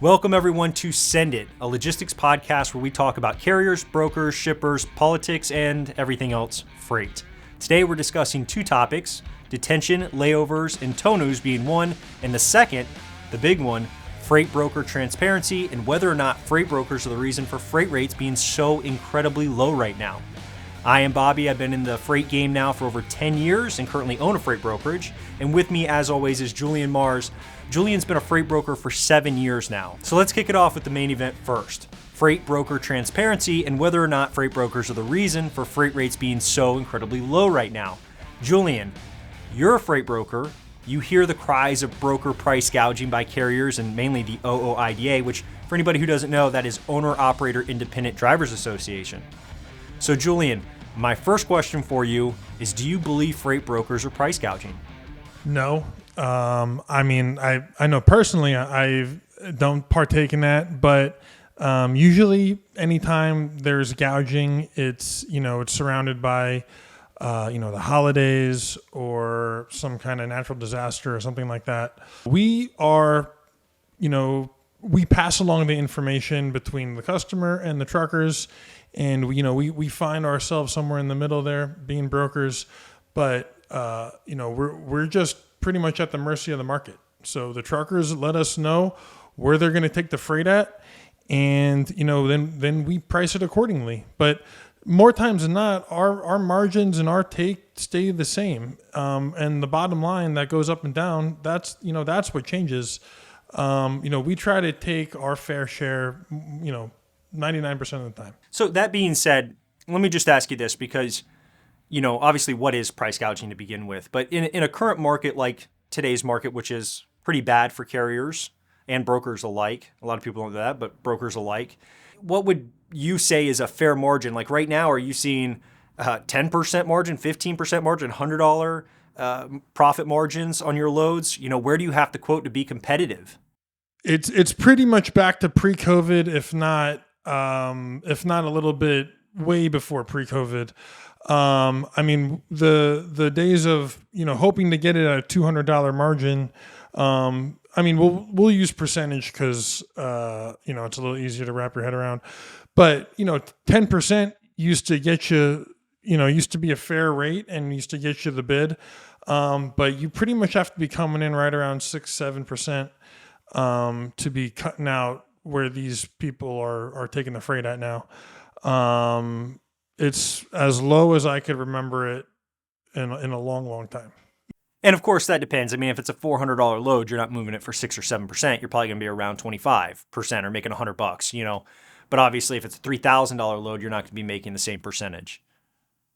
Welcome everyone to Send It, a logistics podcast where we talk about carriers, brokers, shippers, politics, and everything else freight. Today we're discussing two topics, detention, layovers, and TONUs being one, and the second, the big one, freight broker transparency and whether or not freight brokers are the reason for freight rates being so incredibly low right now. I am Bobby. I've been in the freight game now for over 10 years and currently own a freight brokerage. And with me, as always, is Julian Mars. Julian's been a freight broker for 7 years now. So let's kick it off with the main event first. Freight broker transparency and whether or not freight brokers are the reason for freight rates being so incredibly low right now. Julian, you're a freight broker. You hear the cries of broker price gouging by carriers and mainly the OOIDA, which for anybody who doesn't know, that is Owner-Operator Independent Drivers Association. So Julian, my first question for you is, do you believe freight brokers are price gouging? No. I know personally I don't partake in that, but usually anytime there's gouging, it's surrounded by, the holidays or some kind of natural disaster or something like that. We are, we pass along the information between the customer and the truckers. And we find ourselves somewhere in the middle there, being brokers, but we're just pretty much at the mercy of the market. So the truckers let us know where they're going to take the freight at, and then we price it accordingly. But more times than not, our margins and our take stay the same, and the bottom line that goes up and down. That's what changes. We try to take our fair share. 99% of the time. So that being said, let me just ask you this because, obviously what is price gouging to begin with? But in a current market like today's market, which is pretty bad for carriers and brokers alike, a lot of people don't know that, but brokers alike, what would you say is a fair margin? Like right now, are you seeing 10% margin, 15% margin, $100 profit margins on your loads? Where do you have to quote to be competitive? It's pretty much back to pre-COVID, if not a little bit way before pre-COVID. The days of, hoping to get it at a $200 margin. We'll use percentage because, it's a little easier to wrap your head around, but 10% used to get you, used to be a fair rate and used to get you the bid. But you pretty much have to be coming in right around 6-7%, to be cutting out where these people are taking the freight at now. It's as low as I could remember it in a long, long time. And of course that depends. If it's a $400 load, you're not moving it for 6 or 7%. You're probably going to be around 25% or making $100, But obviously if it's a $3,000 load, you're not going to be making the same percentage.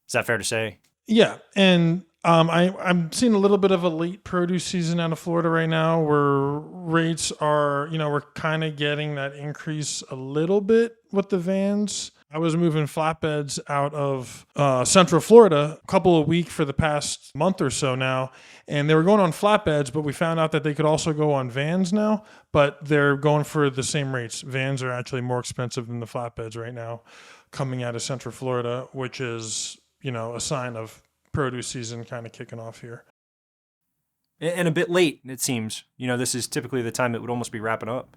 Is that fair to say? Yeah. And I'm seeing a little bit of a late produce season out of Florida right now where rates are, we're kind of getting that increase a little bit with the vans. I was moving flatbeds out of Central Florida a couple of weeks for the past month or so now, and they were going on flatbeds, but we found out that they could also go on vans now, but they're going for the same rates. Vans are actually more expensive than the flatbeds right now coming out of Central Florida, which is, a sign of produce season kind of kicking off here. And a bit late, it seems. This is typically the time it would almost be wrapping up.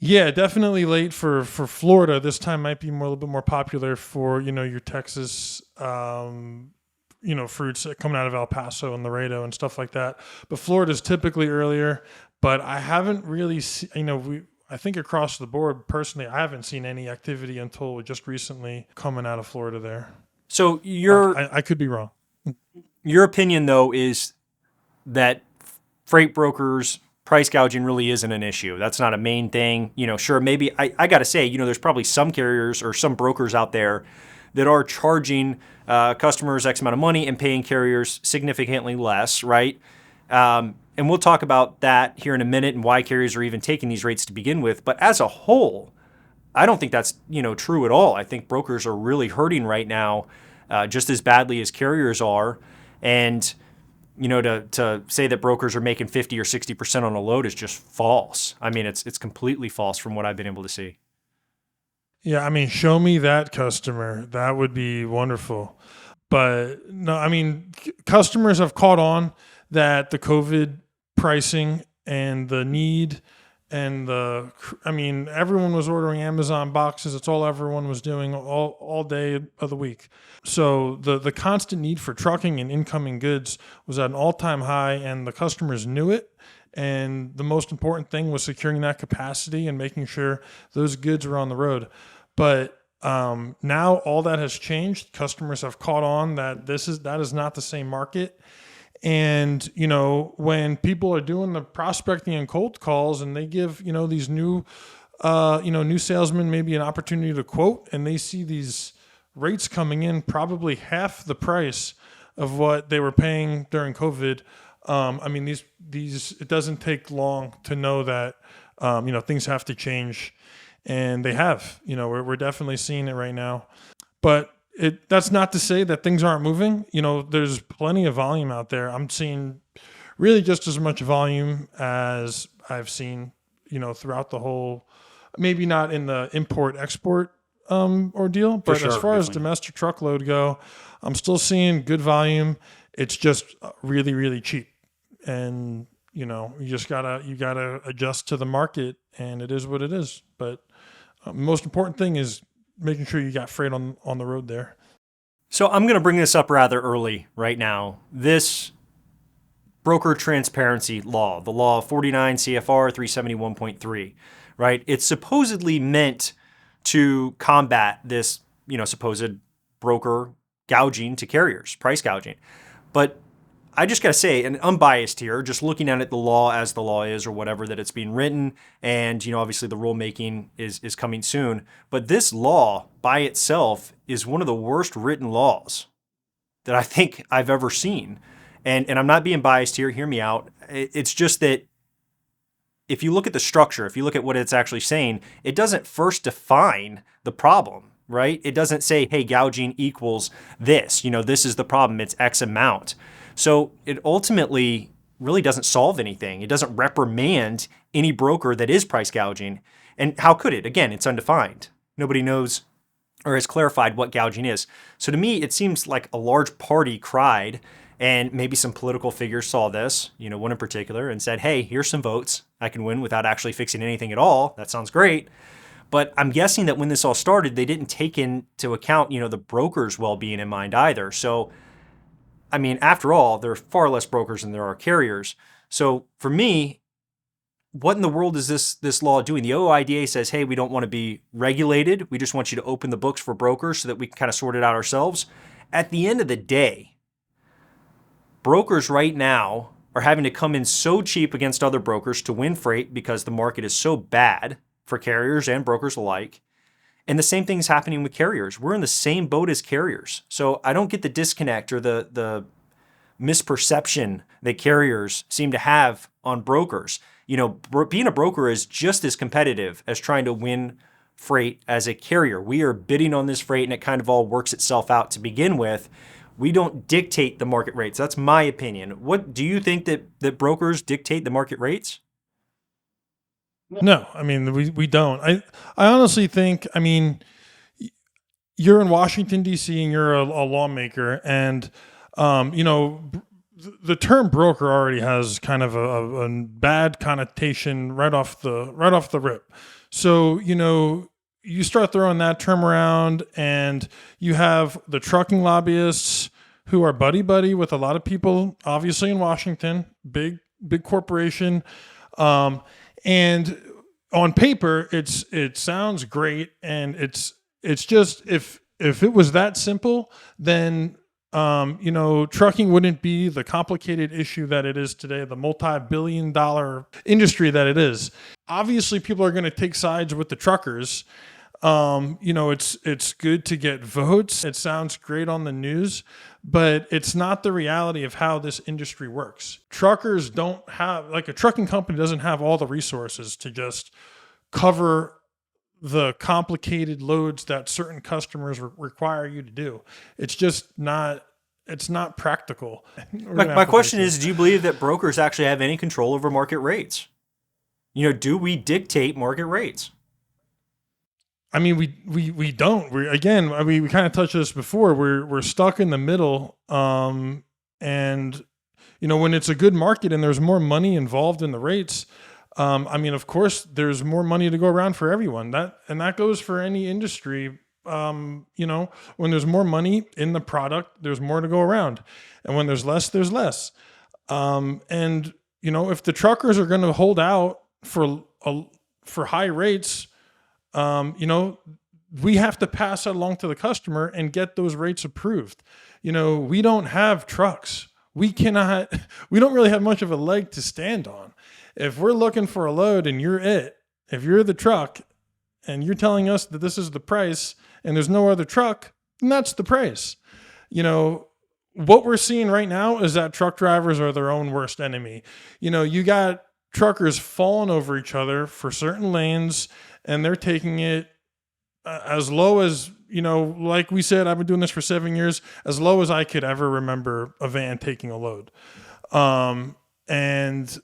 Yeah, definitely late for Florida. This time might be a little bit more popular for, your Texas, fruits coming out of El Paso and Laredo and stuff like that. But Florida's typically earlier, but I haven't really seen, I think across the board, personally, I haven't seen any activity until just recently coming out of Florida there. So I could be wrong. Your opinion, though, is that freight brokers price gouging really isn't an issue. That's not a main thing. Sure, maybe I got to say, there's probably some carriers or some brokers out there that are charging customers X amount of money and paying carriers significantly less, right? And we'll talk about that here in a minute and why carriers are even taking these rates to begin with. But as a whole, I don't think that's true at all. I think brokers are really hurting right now, just as badly as carriers are, and to say that brokers are making 50 or 60% on a load is just false. It's completely false from what I've been able to see. Yeah, show me that customer. That would be wonderful. But no, customers have caught on that the COVID pricing and the need and everyone was ordering Amazon boxes. It's all everyone was doing all day of the week. So the constant need for trucking and incoming goods was at an all-time high, and the customers knew it. And the most important thing was securing that capacity and making sure those goods were on the road. But now all that has changed. Customers have caught on that that is not the same market. And, when people are doing the prospecting and cold calls and they give, these new salesmen maybe an opportunity to quote, and they see these rates coming in probably half the price of what they were paying during COVID. These it doesn't take long to know that, things have to change, and they have. We're definitely seeing it right now. But that's not to say that things aren't moving. There's plenty of volume out there. I'm seeing really just as much volume as I've seen, throughout the whole, maybe not in the import-export ordeal, but sure, as far as definitely. domestic truckload go, I'm still seeing good volume. It's just really, really cheap. And, you gotta adjust to the market, and it is what it is. But most important thing is making sure you got freight on the road there. So I'm going to bring this up rather early right now. This broker transparency law, the law 49 CFR 371.3, right? It's supposedly meant to combat this, supposed broker gouging to carriers, price gouging. But I just got to say, and unbiased here, just looking at it, the law as the law is, or whatever, that it's being written, and, obviously the rulemaking is coming soon. But this law by itself is one of the worst written laws that I think I've ever seen. And I'm not being biased here, hear me out. It's just that if you look at the structure, if you look at what it's actually saying, it doesn't first define the problem, right? It doesn't say, hey, gouging equals this, this is the problem, it's X amount. So it ultimately really doesn't solve anything. It doesn't reprimand any broker that is price gouging. And how could it? Again, it's undefined. Nobody knows or has clarified what gouging is. So to me, it seems like a large party cried, and maybe some political figures saw this, one in particular, and said, hey, here's some votes I can win without actually fixing anything at all. That sounds great. But I'm guessing that when this all started, they didn't take into account, the broker's well-being in mind either. So after all, there are far less brokers than there are carriers. So for me, what in the world is this law doing? The OOIDA says, hey, we don't want to be regulated. We just want you to open the books for brokers so that we can kind of sort it out ourselves. At the end of the day, brokers right now are having to come in so cheap against other brokers to win freight because the market is so bad for carriers and brokers alike. And the same thing is happening with carriers. We're in the same boat as carriers. So I don't get the disconnect or the misperception that carriers seem to have on brokers. Being a broker is just as competitive as trying to win freight as a carrier. We are bidding on this freight, and it kind of all works itself out to begin with. We don't dictate the market rates. That's my opinion. What do you think that brokers dictate the market rates? No, we don't. I honestly think, you're in Washington, D.C., and you're a lawmaker, and, the term broker already has kind of a bad connotation right off the rip. So, you start throwing that term around, and you have the trucking lobbyists who are buddy with a lot of people, obviously in Washington, big corporation. And on paper, it sounds great, and it's just if it was that simple, then trucking wouldn't be the complicated issue that it is today, the multi-billion-dollar industry that it is. Obviously, people are going to take sides with the truckers. It's good to get votes. It sounds great on the news, but it's not the reality of how this industry works. Truckers don't have, a trucking company doesn't have all the resources to just cover the complicated loads that certain customers require you to do. It's just not, it's not practical. My question is, do you believe that brokers actually have any control over market rates? Do we dictate market rates? We don't. We kind of touched this before. We're stuck in the middle. And when it's a good market and there's more money involved in the rates, I mean, of course, there's more money to go around for everyone. That goes for any industry. When there's more money in the product, there's more to go around, and when there's less, there's less. And if the truckers are going to hold out for high rates, we have to pass that along to the customer and get those rates approved. We don't have trucks. We don't really have much of a leg to stand on. If we're looking for a load and if you're the truck and you're telling us that this is the price and there's no other truck, then that's the price. What we're seeing right now is that truck drivers are their own worst enemy. You got truckers falling over each other for certain lanes, and they're taking it as low as, like we said, I've been doing this for 7 years, as low as I could ever remember a van taking a load. And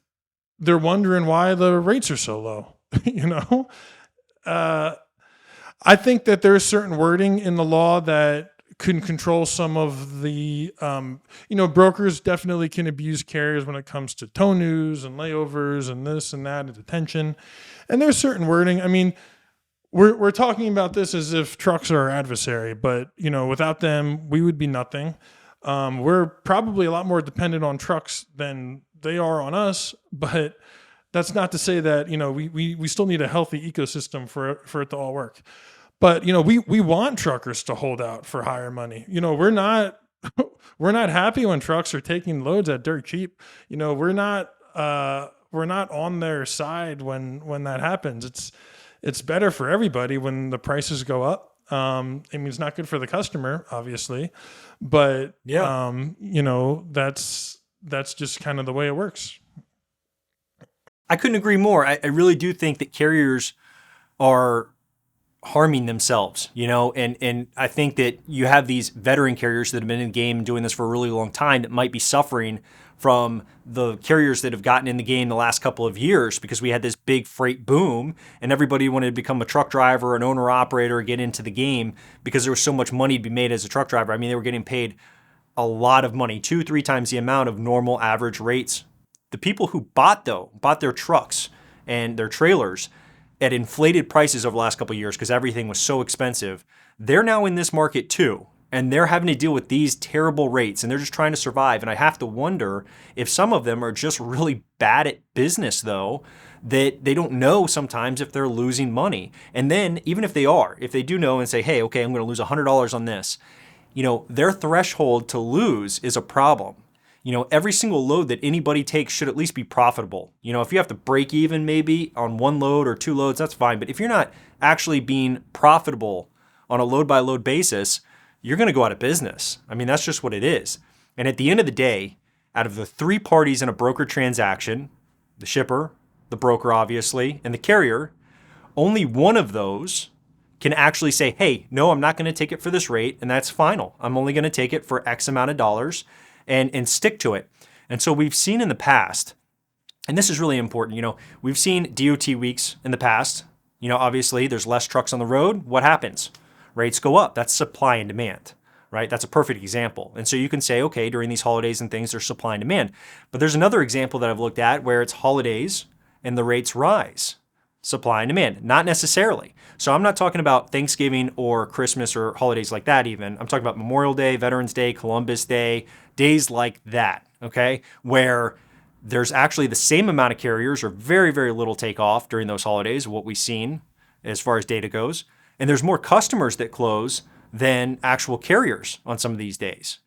they're wondering why the rates are so low. I think that there's certain wording in the law that can control some of the, brokers definitely can abuse carriers when it comes to TONUs and layovers and this and that and detention. And there's certain wording. I mean, we're talking about this as if trucks are our adversary, but without them, we would be nothing. We're probably a lot more dependent on trucks than they are on us, but that's not to say that we still need a healthy ecosystem for it to all work. But we want truckers to hold out for higher money. We're not happy when trucks are taking loads at dirt cheap. We're not on their side when that happens. It's better for everybody when the prices go up. I mean, it's not good for the customer, obviously, but Yeah. that's just kind of the way it works. I couldn't agree more. I really do think that carriers are harming themselves, and I think that you have these veteran carriers that have been in the game doing this for a really long time that might be suffering from the carriers that have gotten in the game the last couple of years, because we had this big freight boom and everybody wanted to become a truck driver, an owner operator, get into the game because there was so much money to be made as a truck driver. I mean, they were getting paid a lot of money, 2-3 times the amount of normal average rates. The people who bought their trucks and their trailers at inflated prices over the last couple of years because everything was so expensive, they're now in this market too. And they're having to deal with these terrible rates and they're just trying to survive. And I have to wonder if some of them are just really bad at business, though, that they don't know sometimes if they're losing money. And then even if they do know and say, hey, okay, I'm going to lose $100 on this, their threshold to lose is a problem. Every single load that anybody takes should at least be profitable. If you have to break even maybe on one load or two loads, that's fine. But if you're not actually being profitable on a load by load basis, you're going to go out of business. I mean, that's just what it is. And at the end of the day, out of the three parties in a broker transaction, the shipper, the broker obviously, and the carrier, only one of those can actually say, hey, no, I'm not going to take it for this rate, and that's final. I'm only going to take it for X amount of dollars and stick to it. And so we've seen in the past, and this is really important, we've seen DOT weeks in the past. Obviously there's less trucks on the road. What happens? Rates go up. That's supply and demand, right? That's a perfect example. And so you can say, okay, during these holidays and things, there's supply and demand. But there's another example that I've looked at where it's holidays and the rates rise. Supply and demand, not necessarily. So I'm not talking about Thanksgiving or Christmas or holidays like that even. I'm talking about Memorial Day, Veterans Day, Columbus Day, days like that, okay? Where there's actually the same amount of carriers or very, very little takeoff during those holidays, what we've seen as far as data goes. And there's more customers that close than actual carriers on some of these days.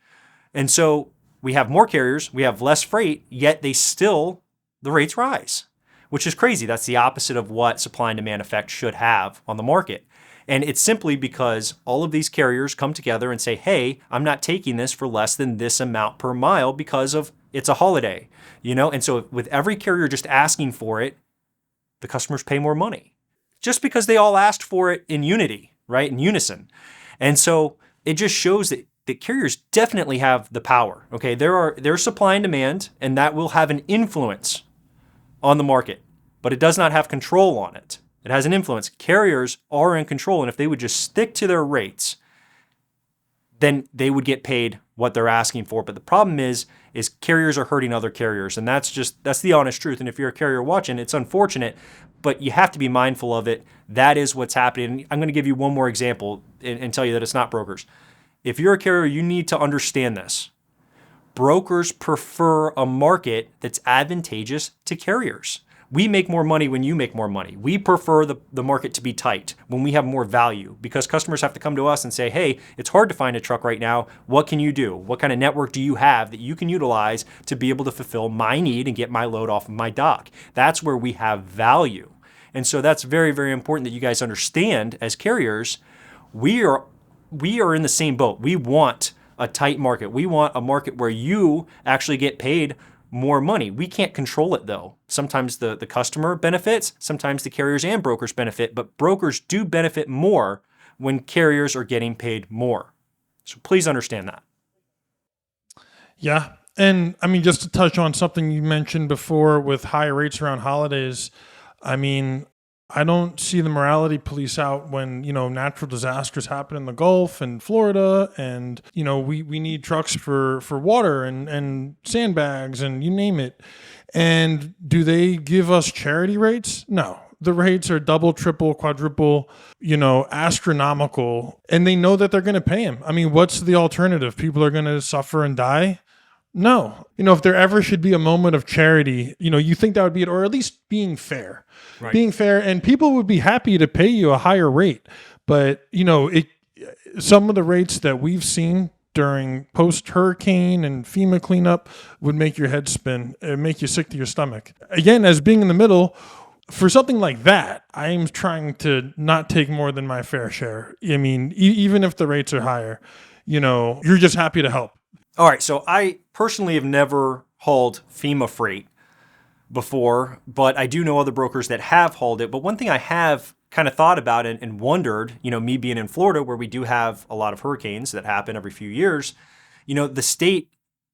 And so we have more carriers, we have less freight, yet the rates rise, which is crazy. That's the opposite of what supply and demand effect should have on the market. And it's simply because all of these carriers come together and say, hey, I'm not taking this for less than this amount per mile because of it's a holiday, And so with every carrier just asking for it, the customers pay more money just because they all asked for it in unity, right? In unison. And so it just shows that carriers definitely have the power, okay? There's supply and demand, and that will have an influence on the market, but it does not have control on it. It has an influence. Carriers are in control, and if they would just stick to their rates, then they would get paid what they're asking for. But the problem is carriers are hurting other carriers. And that's the honest truth. And if you're a carrier watching, it's unfortunate, but you have to be mindful of it. That is what's happening. And I'm going to give you one more example and tell you that it's not brokers. If you're a carrier, you need to understand this. Brokers prefer a market that's advantageous to carriers. We make more money when you make more money. We prefer the market to be tight when we have more value, because customers have to come to us and say, hey, it's hard to find a truck right now. What can you do? What kind of network do you have that you can utilize to be able to fulfill my need and get my load off of my dock? That's where we have value. And so that's very, very important that you guys understand as carriers, we are in the same boat. We want a tight market. We want a market where you actually get paid more money. We can't control it though. Sometimes the customer benefits, sometimes the carriers and brokers benefit, but brokers do benefit more when carriers are getting paid more. So please understand that. Yeah. And I mean, just to touch on something you mentioned before with high rates around holidays, I mean, I don't see the morality police out when, natural disasters happen in the Gulf and Florida, and, we need trucks for water and sandbags and you name it. And do they give us charity rates? No. The rates are double, triple, quadruple, astronomical, and they know that they're going to pay them. I mean, what's the alternative? People are going to suffer and die? No. If there ever should be a moment of charity, you think that would be it, or at least being fair. Right. Being fair, and people would be happy to pay you a higher rate. But, some of the rates that we've seen during post-hurricane and FEMA cleanup would make your head spin, make you sick to your stomach. Again, as being in the middle, for something like that, I'm trying to not take more than my fair share. I mean, even if the rates are higher, you're just happy to help. All right, so I personally have never hauled FEMA freight before, but I do know other brokers that have hauled it. But one thing I have kind of thought about and wondered, me being in Florida where we do have a lot of hurricanes that happen every few years, the state,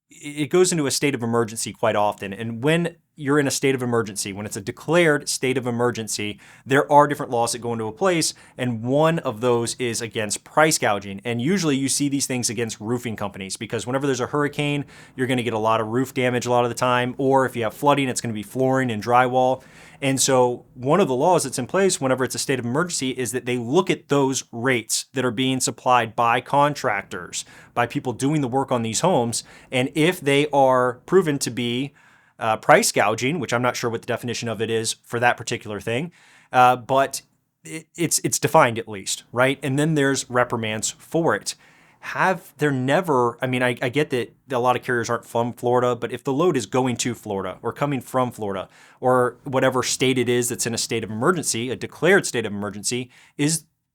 it goes into a state of emergency quite often. And when you're in a state of emergency, when it's a declared state of emergency, there are different laws that go into place. And one of those is against price gouging. And usually you see these things against roofing companies, because whenever there's a hurricane, you're going to get a lot of roof damage a lot of the time. Or if you have flooding, it's going to be flooring and drywall. And so one of the laws that's in place whenever it's a state of emergency is that they look at those rates that are being supplied by contractors, by people doing the work on these homes. And if they are proven to be price gouging, which I'm not sure what the definition of it is for that particular thing, but it's defined at least, right? And then there's reprimands for it. I get that a lot of carriers aren't from Florida, but if the load is going to Florida or coming from Florida or whatever state it is that's in a state of emergency, a declared state of emergency,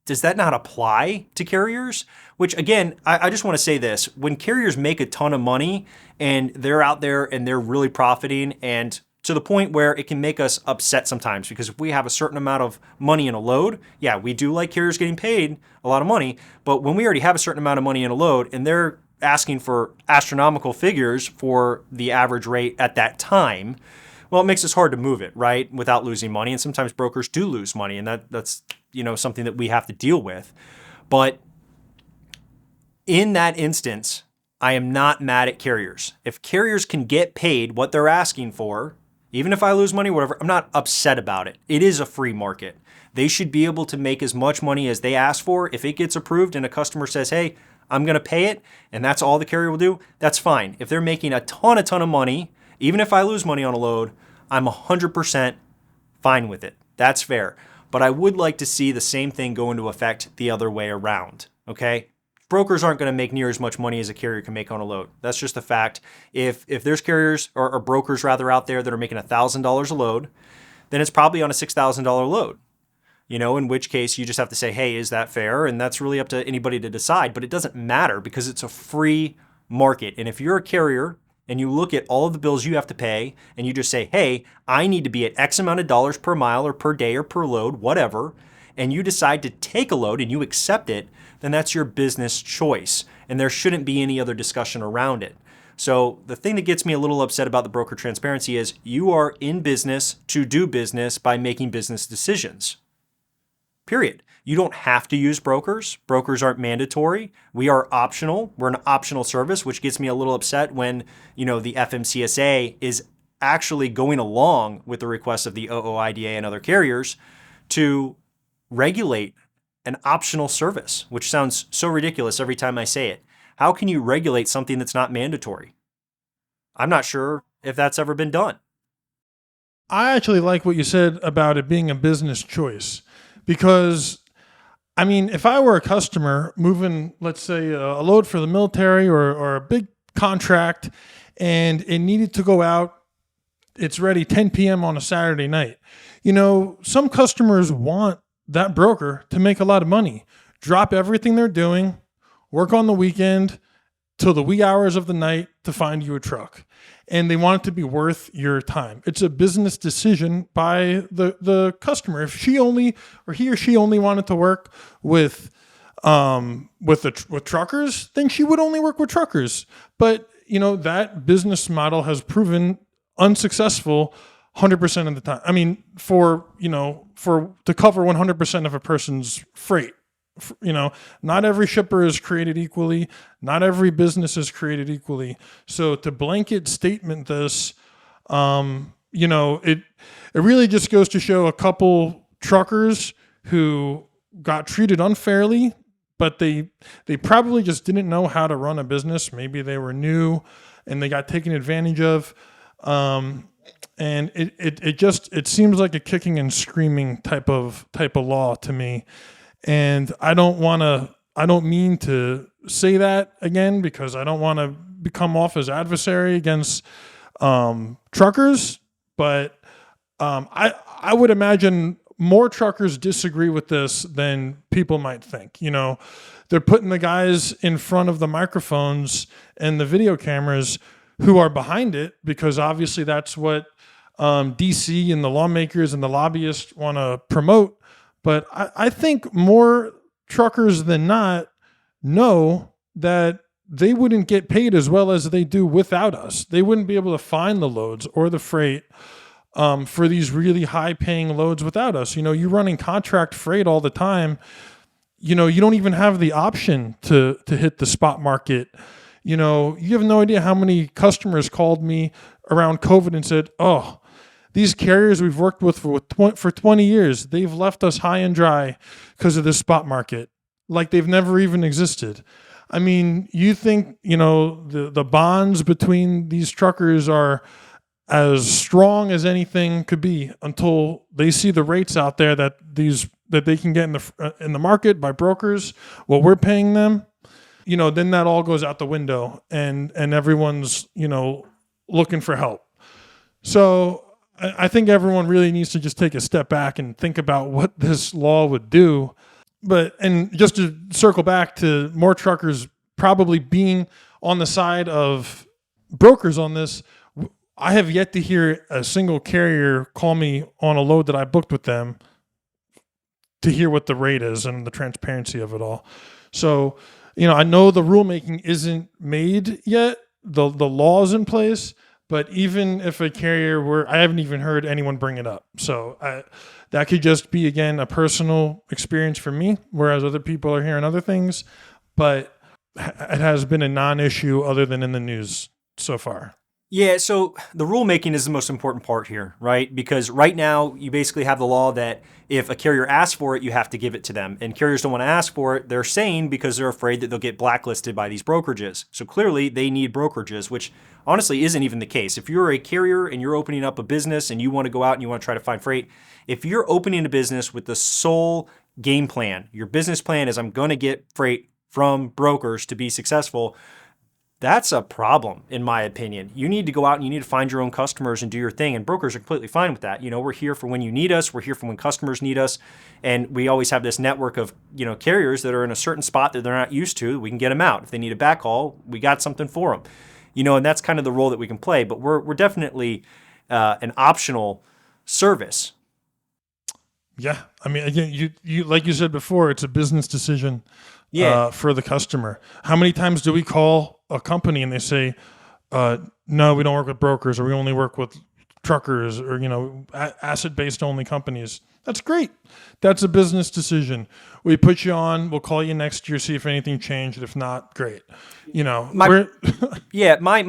does that not apply to carriers? Which again, I just want to say this, when carriers make a ton of money and they're out there and they're really profiting, and to the point where it can make us upset sometimes, because if we have a certain amount of money in a load, yeah, we do like carriers getting paid a lot of money, but when we already have a certain amount of money in a load and they're asking for astronomical figures for the average rate at that time, well, it makes us hard to move it, right, without losing money. And sometimes brokers do lose money, and that's something that we have to deal with. But in that instance, I am not mad at carriers. If carriers can get paid what they're asking for, even if I lose money, whatever, I'm not upset about it. It is a free market. They should be able to make as much money as they ask for. If it gets approved and a customer says, hey, I'm going to pay it, and that's all the carrier will do, that's fine. If they're making a ton of money, even if I lose money on a load, I'm 100% fine with it. That's fair. But I would like to see the same thing go into effect the other way around, okay? Brokers aren't going to make near as much money as a carrier can make on a load. That's just a fact. If there's carriers or brokers rather out there that are making $1,000 a load, then it's probably on a $6,000 load. In which case you just have to say, hey, is that fair? And that's really up to anybody to decide. But it doesn't matter because it's a free market. And if you're a carrier and you look at all of the bills you have to pay and you just say, hey, I need to be at X amount of dollars per mile or per day or per load, whatever, and you decide to take a load and you accept it, then that's your business choice. And there shouldn't be any other discussion around it. So the thing that gets me a little upset about the broker transparency is you are in business to do business by making business decisions. period. You don't have to use brokers. Brokers aren't mandatory. We are optional. We're an optional service, which gets me a little upset when, the FMCSA is actually going along with the requests of the OOIDA and other carriers to regulate an optional service, which sounds so ridiculous every time I say it. How can you regulate something that's not mandatory? I'm not sure if that's ever been done. I actually like what you said about it being a business choice because, if I were a customer moving, let's say, a load for the military or a big contract and it needed to go out, it's ready 10 p.m. on a Saturday night. Some customers want that broker to make a lot of money, drop everything they're doing, work on the weekend till the wee hours of the night to find you a truck. And they want it to be worth your time. It's a business decision by the customer. If he or she only wanted to work with truckers, then she would only work with truckers. But that business model has proven unsuccessful 100% of the time. For to cover 100% of a person's freight. Not every shipper is created equally. Not every business is created equally. So to blanket statement this, it really just goes to show a couple truckers who got treated unfairly, but they probably just didn't know how to run a business. Maybe they were new and they got taken advantage of. And it seems like a kicking and screaming type of law to me. And I don't mean to say that again because I don't want to become off as adversary against truckers, but I would imagine more truckers disagree with this than people might think. They're putting the guys in front of the microphones and the video cameras who are behind it because obviously that's what DC and the lawmakers and the lobbyists want to promote. But I think more truckers than not know that they wouldn't get paid as well as they do without us. They wouldn't be able to find the loads or the freight for these really high-paying loads without us. You're running contract freight all the time. You don't even have the option to hit the spot market. You have no idea how many customers called me around COVID and said, "Oh, these carriers we've worked with for 20 years, they've left us high and dry because of this spot market, like they've never even existed." You think, the bonds between these truckers are as strong as anything could be until they see the rates out there that they can get in the market by brokers, what we're paying them. Then that all goes out the window and everyone's, looking for help. So I think everyone really needs to just take a step back and think about what this law would do. And just to circle back to more truckers probably being on the side of brokers on this, I have yet to hear a single carrier call me on a load that I booked with them to hear what the rate is and the transparency of it all. So, I know the rulemaking isn't made yet. The law is in place. But even if a carrier I haven't even heard anyone bring it up. So that could just be, again, a personal experience for me, whereas other people are hearing other things. But it has been a non-issue other than in the news so far. Yeah, so the rulemaking is the most important part here, right? Because right now, you basically have the law that if a carrier asks for it, you have to give it to them. And carriers don't want to ask for it, they're saying, because they're afraid that they'll get blacklisted by these brokerages. So clearly, they need brokerages, which honestly isn't even the case. If you're a carrier and you're opening up a business and you want to go out and you want to try to find freight, if you're opening a business with the sole game plan, your business plan is I'm going to get freight from brokers to be successful, that's a problem, in my opinion. You need to go out and you need to find your own customers and do your thing. And brokers are completely fine with that. We're here for when you need us. We're here for when customers need us. And we always have this network of, carriers that are in a certain spot that they're not used to. We can get them out. If they need a backhaul, we got something for them. And that's kind of the role that we can play. But we're definitely an optional service. Yeah. Again, you like you said before, it's a business decision. For the customer. How many times do we call a company and they say, no, we don't work with brokers, or we only work with truckers, or asset-based only companies? That's great. That's a business decision. We put you on. We'll call you next year, see if anything changed. If not, great. My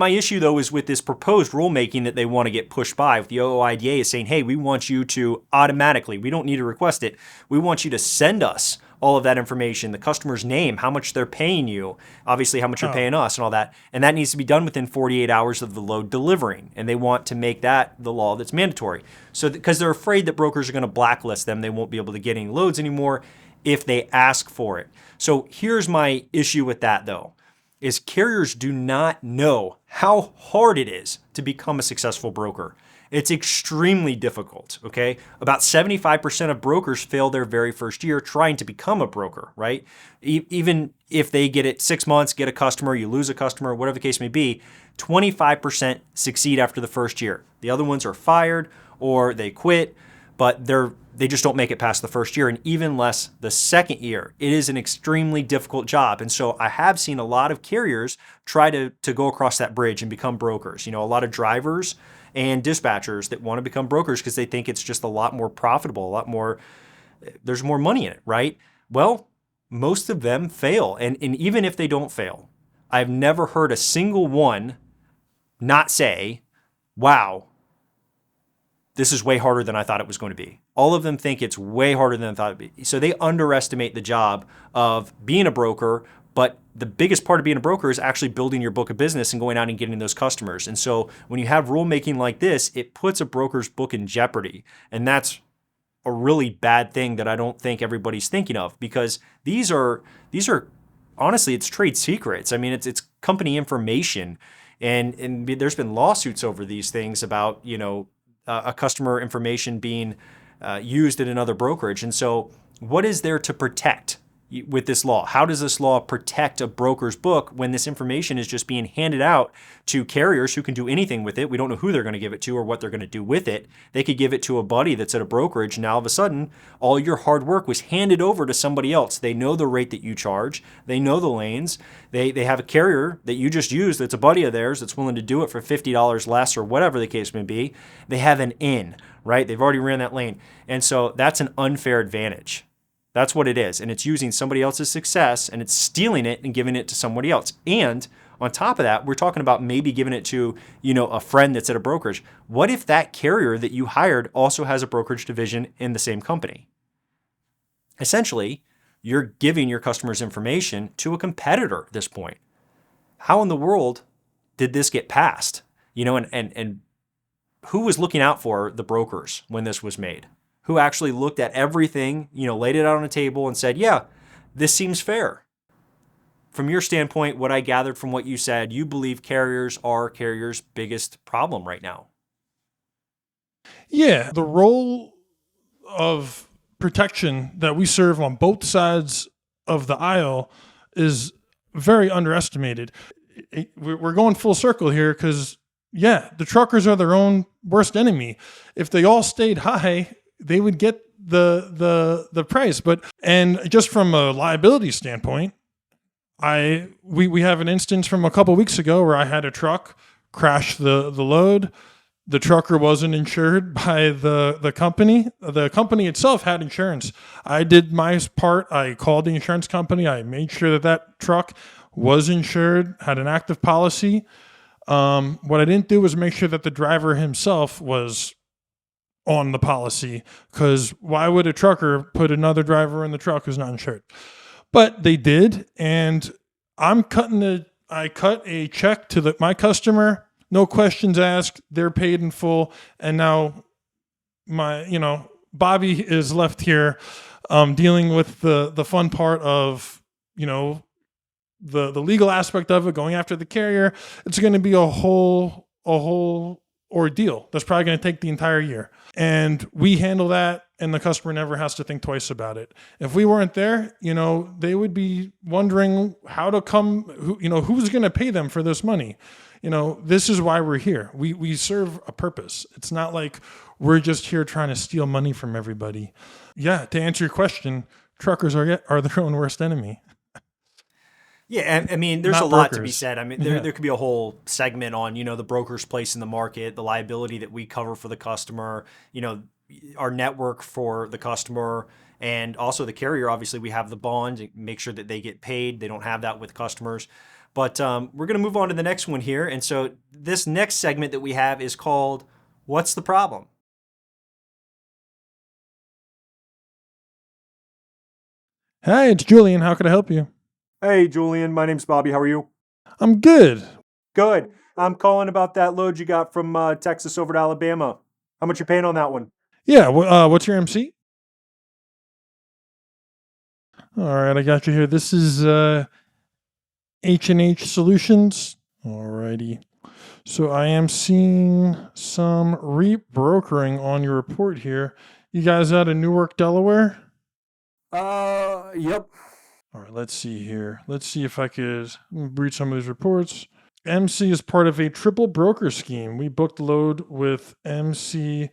issue though is with this proposed rulemaking that they want to get pushed by. With the OOIDA is saying, hey, we want you to automatically, we don't need to request it. We want you to send us all of that information, the customer's name, how much they're paying you, obviously how much you're paying us and all that. And that needs to be done within 48 hours of the load delivering. And they want to make that the law that's mandatory. So because they're afraid that brokers are going to blacklist them, they won't be able to get any loads anymore if they ask for it. So here's my issue with that though, is carriers do not know how hard it is to become a successful broker. It's extremely difficult, okay? About 75% of brokers fail their very first year trying to become a broker, right? Even if they get it 6 months, get a customer, you lose a customer, whatever the case may be, 25% succeed after the first year. The other ones are fired or they quit, but they just don't make it past the first year, and even less the second year. It is an extremely difficult job. And so I have seen a lot of carriers try to go across that bridge and become brokers. A lot of drivers and dispatchers that want to become brokers because they think it's just a lot more profitable, there's more money in it, right? Well, most of them fail. And even if they don't fail, I've never heard a single one not say, wow, this is way harder than I thought it was going to be. All of them think it's way harder than I thought it'd be. So they underestimate the job of being a broker, but the biggest part of being a broker is actually building your book of business and going out and getting those customers. And so when you have rulemaking like this, it puts a broker's book in jeopardy. And that's a really bad thing that I don't think everybody's thinking of, because these are honestly, it's trade secrets. I mean, it's company information. And there's been lawsuits over these things about, a customer information being used at another brokerage. And so what is there to protect with this law? How does this law protect a broker's book when this information is just being handed out to carriers who can do anything with it? We don't know who they're going to give it to or what they're going to do with it. They could give it to a buddy that's at a brokerage. Now, all of a sudden, all your hard work was handed over to somebody else. They know the rate that you charge. They know the lanes. They have a carrier that you just used that's a buddy of theirs that's willing to do it for $50 less or whatever the case may be. They have an in, right? They've already ran that lane. And so that's an unfair advantage. That's what it is. And it's using somebody else's success and it's stealing it and giving it to somebody else. And on top of that, we're talking about maybe giving it to, a friend that's at a brokerage. What if that carrier that you hired also has a brokerage division in the same company? Essentially, you're giving your customers information to a competitor at this point. How in the world did this get passed? And who was looking out for the brokers when this was made? Who actually looked at everything, laid it out on a table and said, yeah, this seems fair. From your standpoint, what I gathered from what you said, you believe carriers are carriers' biggest problem right now. Yeah, the role of protection that we serve on both sides of the aisle is very underestimated. We're going full circle here because, the truckers are their own worst enemy. If they all stayed high, they would get the price. And just from a liability standpoint, we have an instance from a couple weeks ago where I had a truck crash the load. The trucker wasn't insured by the company. The company itself had insurance. I did my part. I called the insurance company. I made sure that truck was insured, had an active policy. What I didn't do was make sure that the driver himself was on the policy, because why would a trucker put another driver in the truck who's not insured? But they did, and I cut a check to my customer, no questions asked. They're paid in full, and now Bobby is left here dealing with the fun part of the legal aspect of it, going after the carrier. It's going to be a whole ordeal that's probably going to take the entire year. And we handle that, and the customer never has to think twice about it. If we weren't there, they would be wondering how to come, who's going to pay them for this money? This is why we're here. We serve a purpose. It's not like we're just here trying to steal money from everybody. Yeah, to answer your question, truckers are their own worst enemy. Yeah, I mean, there's a lot to be said. I mean, there could be a whole segment on, the broker's place in the market, the liability that we cover for the customer. our network for the customer and also the carrier. Obviously, we have the bond, make sure that they get paid. They don't have that with customers. But we're going to move on to the next one here. And so this next segment that we have is called What's the Problem? Hi, it's Julian. How can I help you? Hey, Julian. My name's Bobby. How are you? I'm good. Good. I'm calling about that load you got from Texas over to Alabama. How much you paying on that one? Yeah, what's your MC? All right, I got you here. This is H&H Solutions. All righty. So I am seeing some rebrokering on your report here. You guys out of Newark, Delaware? Yep. All right, let's see here. Let's see if I could read some of these reports. MC is part of a triple broker scheme. We booked load with MC.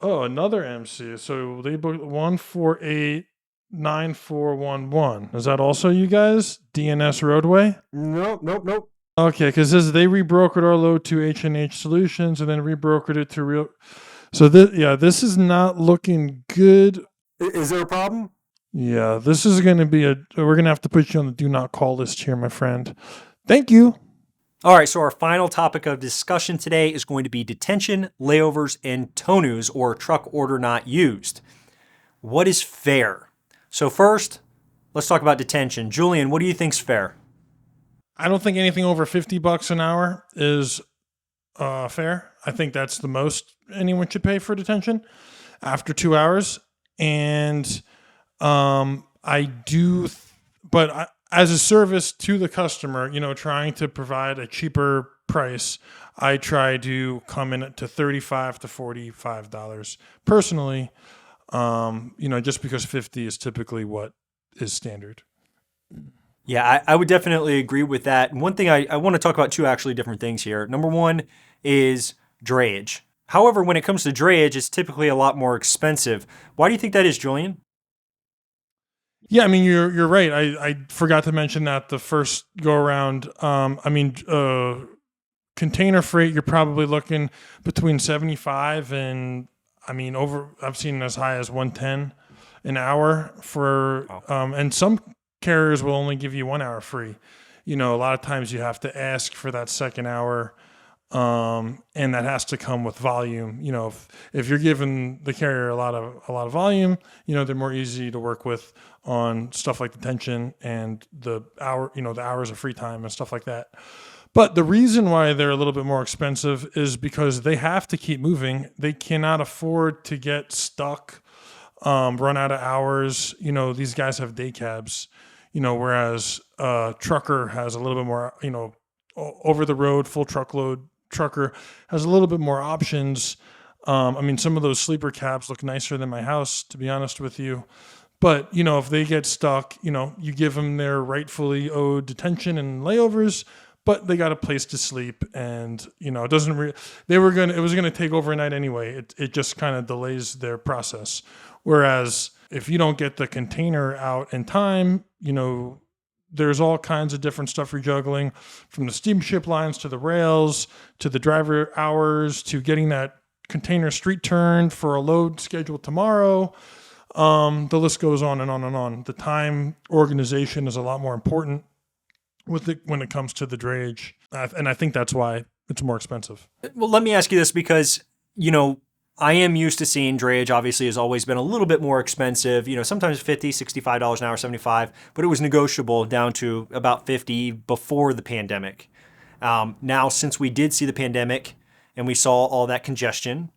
Oh, another MC. So they booked 1489411. Is that also you guys? DNS Roadway? Nope. Okay, because they rebrokered our load to H&H Solutions and then rebrokered it to Real. So this is not looking good. Is there a problem? Yeah, this is going to be we're going to have to put you on the do not call list here, my friend. Thank you. All right, so our final topic of discussion today is going to be detention, layovers, and TONUs, or truck order not used. What is fair? So first, let's talk about detention. Julian, what do you think's fair? I don't think anything over $50 an hour is fair. I think that's the most anyone should pay for detention after 2 hours. And as a service to the customer, trying to provide a cheaper price, I try to come in to $35 to $45 personally. Just because 50 is typically what is standard. Yeah, I would definitely agree with that. And one thing I want to talk about two actually different things here. Number one is drayage. However, when it comes to drayage, it's typically a lot more expensive. Why do you think that is, Julian? Yeah, I mean, you're right. I forgot to mention that the first go around. Container freight, you're probably looking between 75 and I've seen as high as 110 an hour for, and some carriers will only give you 1 hour free. A lot of times you have to ask for that second hour. And that has to come with volume. If you're giving the carrier a lot of volume, they're more easy to work with on stuff like detention and the hours of free time and stuff like that. But the reason why they're a little bit more expensive is because they have to keep moving. They cannot afford to get stuck, run out of hours. These guys have day cabs, whereas a trucker has a little bit more, over the road, full truckload trucker has a little bit more options. Some of those sleeper cabs look nicer than my house, to be honest with you. But, if they get stuck, you give them their rightfully owed detention and layovers, but they got a place to sleep. And, it was going to take overnight anyway. It just kind of delays their process. Whereas if you don't get the container out in time, there's all kinds of different stuff you're juggling, from the steamship lines to the rails to the driver hours to getting that container street turned for a load scheduled tomorrow. The list goes on and on and on. The time organization is a lot more important when it comes to the drayage. And I think that's why it's more expensive. Well, let me ask you this because, I am used to seeing drayage obviously has always been a little bit more expensive, sometimes $50, $65 an hour, $75, but it was negotiable down to about $50 before the pandemic. Now, since we did see the pandemic and we saw all that congestion,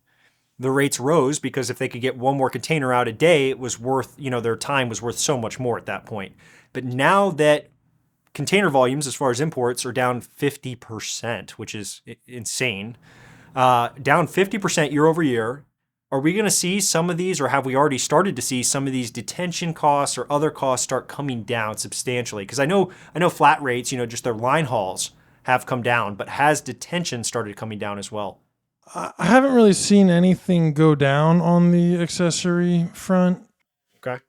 the rates rose because if they could get one more container out a day, it was worth, their time was worth so much more at that point. But now that container volumes, as far as imports, are down 50%, which is insane, down 50% year over year. Are we going to see some of these, or have we already started to see some of these detention costs or other costs start coming down substantially? Because I know flat rates, just their line hauls have come down, but has detention started coming down as well? I haven't really seen anything go down on the accessory front. Okay.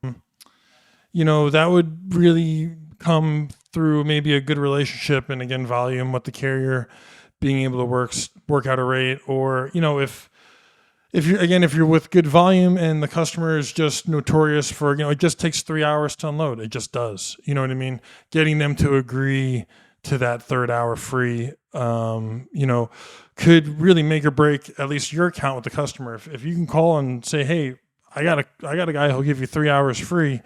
That would really come through maybe a good relationship and, again, volume with the carrier being able to work out a rate, or, if you're with good volume and the customer is just notorious for, it just takes 3 hours to unload. It just does. You know what I mean? Getting them to agree to that third hour free, could really make or break at least your account with the customer. If you can call and say, hey, I got a guy who'll give you 3 hours free.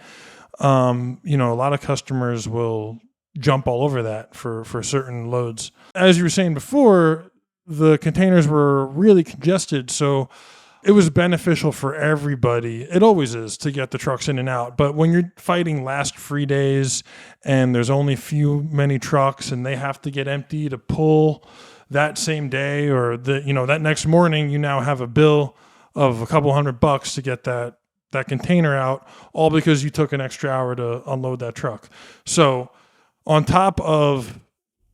A lot of customers will jump all over that for certain loads. As you were saying before, the containers were really congested, so it was beneficial for everybody. It always is to get the trucks in and out. But when you're fighting last free days and there's only many trucks and they have to get empty to pull that same day or that next morning, you now have a bill of a couple $100 to get that container out, all because you took an extra hour to unload that truck. So on top of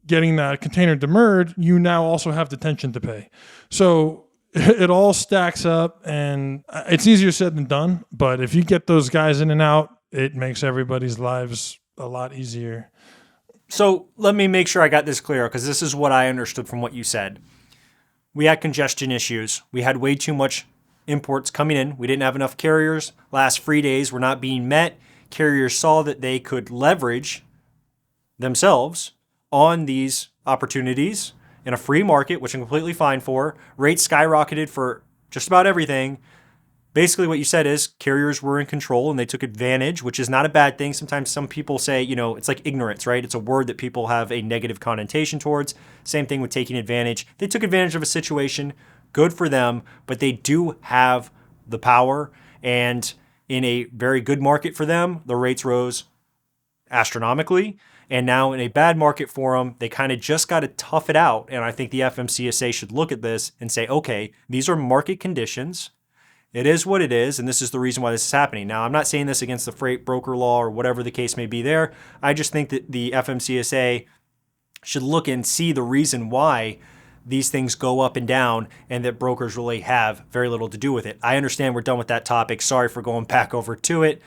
getting that container demurred, you now also have detention to pay. So it all stacks up, and it's easier said than done. But if you get those guys in and out, it makes everybody's lives a lot easier. So let me make sure I got this clear, because this is what I understood from what you said. We had congestion issues. We had way too much imports coming in. We didn't have enough carriers. Last free days were not being met. Carriers saw that they could leverage themselves on these opportunities in a free market, which I'm completely fine for. Rates skyrocketed for just about everything. Basically what you said is carriers were in control and they took advantage, which is not a bad thing. Sometimes some people say, it's like ignorance, right? It's a word that people have a negative connotation towards. Same thing with taking advantage. They took advantage of a situation. Good for them, but they do have the power. And in a very good market for them, the rates rose astronomically. And now in a bad market for them, they kind of just got to tough it out. And I think the FMCSA should look at this and say, okay, these are market conditions. It is what it is, and this is the reason why this is happening. Now, I'm not saying this against the freight broker law or whatever the case may be there. I just think that the FMCSA should look and see the reason why these things go up and down and that brokers really have very little to do with it. I understand we're done with that topic. Sorry for going back over to it,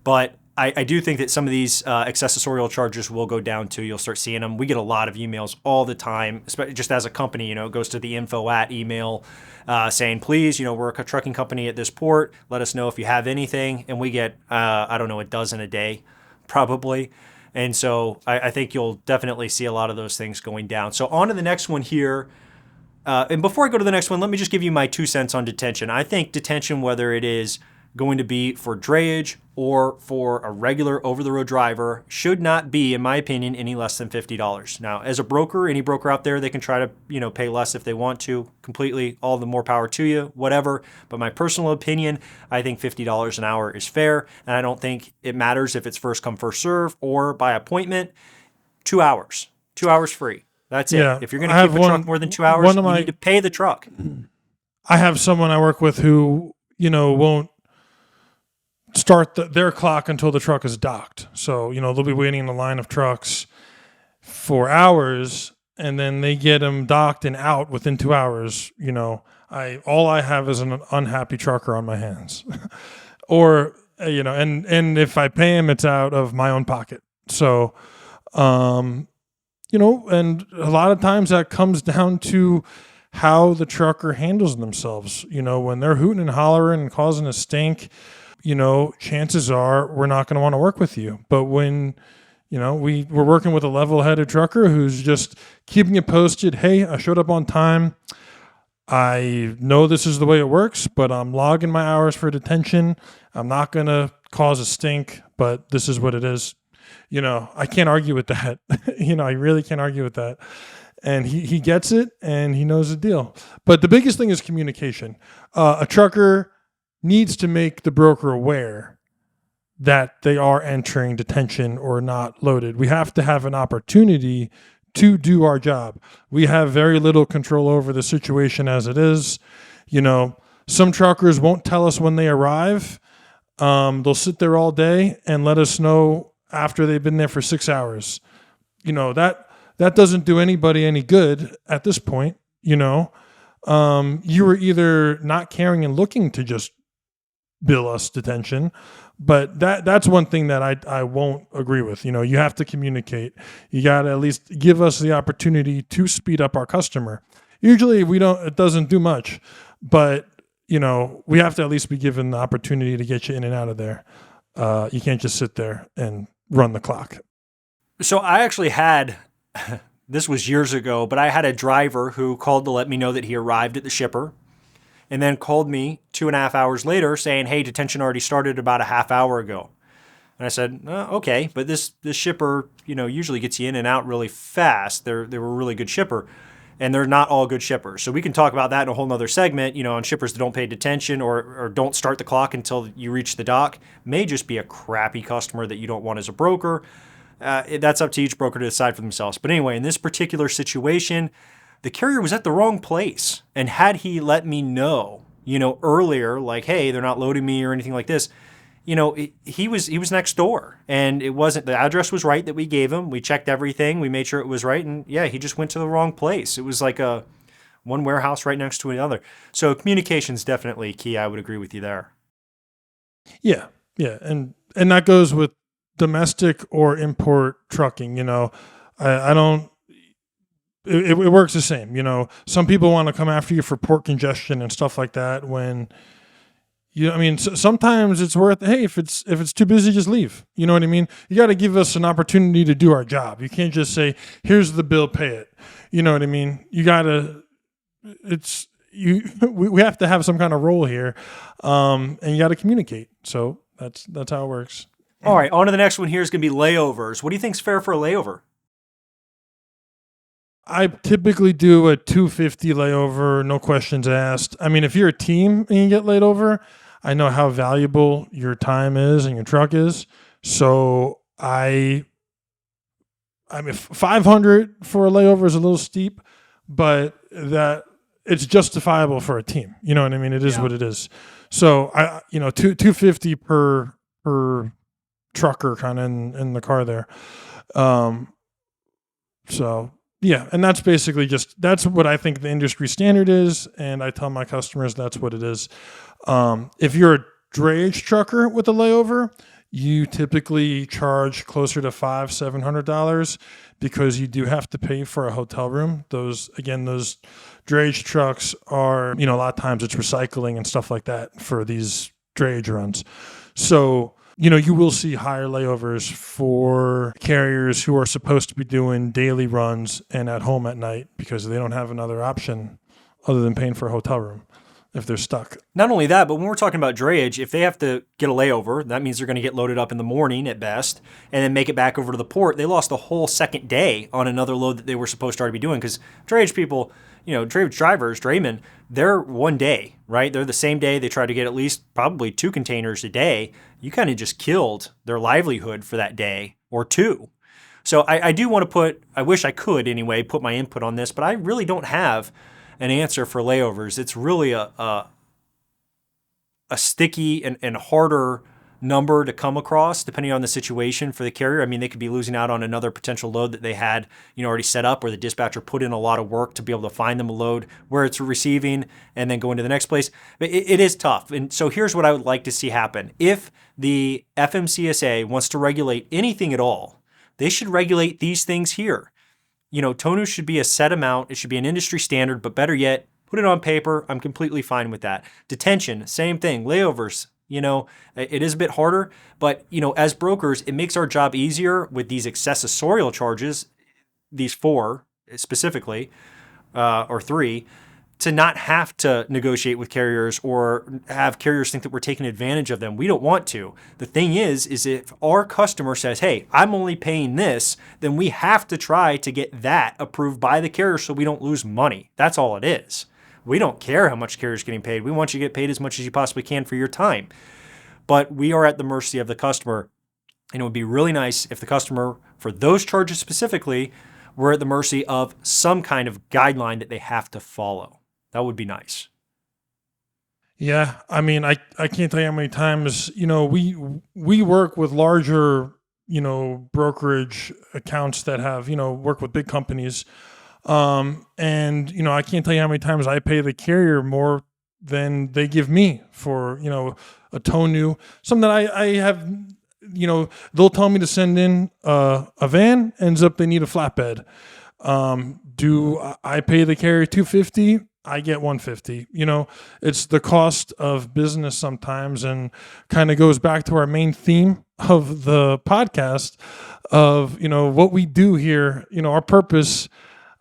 but I do think that some of these accessorial charges will go down too. You'll start seeing them. We get a lot of emails all the time, especially just as a company, it goes to the info@ email saying, please, we're a trucking company at this port. Let us know if you have anything. And we get, a dozen a day probably. And so I think you'll definitely see a lot of those things going down. So on to the next one here. And before I go to the next one, let me just give you my 2 cents on detention. I think detention, whether it is going to be for drayage or for a regular over-the-road driver, should not be, in my opinion, any less than $50. Now, as a broker, any broker out there, they can try to, pay less if they want to. Completely, all the more power to you, whatever. But my personal opinion, I think $50 an hour is fair, and I don't think it matters if it's first come, first serve or by appointment. 2 hours. 2 hours free. That's it. If you're going to keep a truck more than 2 hours, you need to pay the truck. I have someone I work with who, won't start their clock until the truck is docked. So, they'll be waiting in the line of trucks for hours, and then they get them docked and out within 2 hours. All I have is an unhappy trucker on my hands. Or, and if I pay him, it's out of my own pocket. So, and a lot of times that comes down to how the trucker handles themselves. When they're hooting and hollering and causing a stink, chances are we're not going to want to work with you. But when, we're working with a level-headed trucker who's just keeping you posted, hey, I showed up on time. I know this is the way it works, but I'm logging my hours for detention. I'm not going to cause a stink, but this is what it is. I can't argue with that. I really can't argue with that. And he gets it, and he knows the deal. But the biggest thing is communication. A trucker needs to make the broker aware that they are entering detention or not loaded. We have to have an opportunity to do our job. We have very little control over the situation as it is. Some truckers won't tell us when they arrive. They'll sit there all day and let us know after they've been there for 6 hours. That doesn't do anybody any good at this point. You were either not caring and looking to just bill us detention, but that's one thing that I won't agree with. You have to communicate. You got to at least give us the opportunity to speed up our customer. Usually it doesn't do much, but we have to at least be given the opportunity to get you in and out of there. You can't just sit there and run the clock. So I actually had, this was years ago, but I had a driver who called to let me know that he arrived at the shipper and then called me 2.5 hours later saying, hey, detention already started about a half hour ago. And I said, okay, but this shipper, usually gets you in and out really fast. They were a really good shipper, and they're not all good shippers. So we can talk about that in a whole nother segment, on shippers that don't pay detention or don't start the clock until you reach the dock. May just be a crappy customer that you don't want as a broker. That's up to each broker to decide for themselves. But anyway, in this particular situation, the carrier was at the wrong place. And had he let me know, earlier, like, hey, they're not loading me or anything like this, he was next door, and it wasn't, the address was right that we gave him. We checked everything. We made sure it was right. And yeah, he just went to the wrong place. It was like one warehouse right next to another. So communication's definitely key. I would agree with you there. Yeah. Yeah. And that goes with domestic or import trucking. I don't, it works the same. Some people want to come after you for port congestion and stuff like that when, sometimes it's worth, hey, if it's too busy, just leave. You know what I mean? You got to give us an opportunity to do our job. You can't just say, here's the bill, pay it. You know what I mean? You got to, we have to have some kind of role here. And you got to communicate. So that's how it works. All right. On to the next one here is going to be layovers. What do you think's fair for a layover? I typically do a $250 layover, no questions asked. If you're a team and you get laid over, I know how valuable your time is and your truck is. So I mean, 500 for a layover is a little steep, but that it's justifiable for a team. You know what I mean? It is what it is. So $250 per trucker kind of in the car there. So yeah, and that's basically that's what I think the industry standard is, and I tell my customers that's what it is. If you're a drayage trucker with a layover, you typically charge closer to $500-$700 because you do have to pay for a hotel room. Those drayage trucks are, a lot of times it's recycling and stuff like that for these drayage runs. So you will see higher layovers for carriers who are supposed to be doing daily runs and at home at night because they don't have another option other than paying for a hotel room if they're stuck. Not only that, but when we're talking about drayage, if they have to get a layover, that means they're going to get loaded up in the morning at best and then make it back over to the port. They lost a whole second day on another load that they were supposed to already be doing because drayage people, drayage drivers, draymen, they're one day, right? They're the same day. They try to get at least probably 2 containers a day. You kind of just killed their livelihood for that day or two. So I do want to I wish I could anyway, put my input on this, but I really don't have an answer for layovers. It's really a sticky and harder number to come across depending on the situation for the carrier. They could be losing out on another potential load that they had, already set up, where the dispatcher put in a lot of work to be able to find them a load where it's receiving and then go into the next place. But it is tough. And so here's what I would like to see happen. If the FMCSA wants to regulate anything at all, they should regulate these things here. TONU should be a set amount. It should be an industry standard, but better yet, put it on paper. I'm completely fine with that. Detention, same thing. Layovers, it is a bit harder, but, as brokers, it makes our job easier with these accessorial charges, these 4 specifically, or 3, to not have to negotiate with carriers or have carriers think that we're taking advantage of them. We don't want to. The thing is if our customer says, hey, I'm only paying this, then we have to try to get that approved by the carrier so we don't lose money. That's all it is. We don't care how much carrier's getting paid. We want you to get paid as much as you possibly can for your time. But we are at the mercy of the customer. And it would be really nice if the customer, for those charges specifically, were at the mercy of some kind of guideline that they have to follow. That would be nice. Yeah. I can't tell you how many times, we work with larger, brokerage accounts that have, work with big companies. And, I can't tell you how many times I pay the carrier more than they give me for, a TONU, something that I have, they'll tell me to send in a van, ends up they need a flatbed. Do I pay the carrier $250 I get 150. It's the cost of business sometimes, and kind of goes back to our main theme of the podcast of, what we do here, our purpose.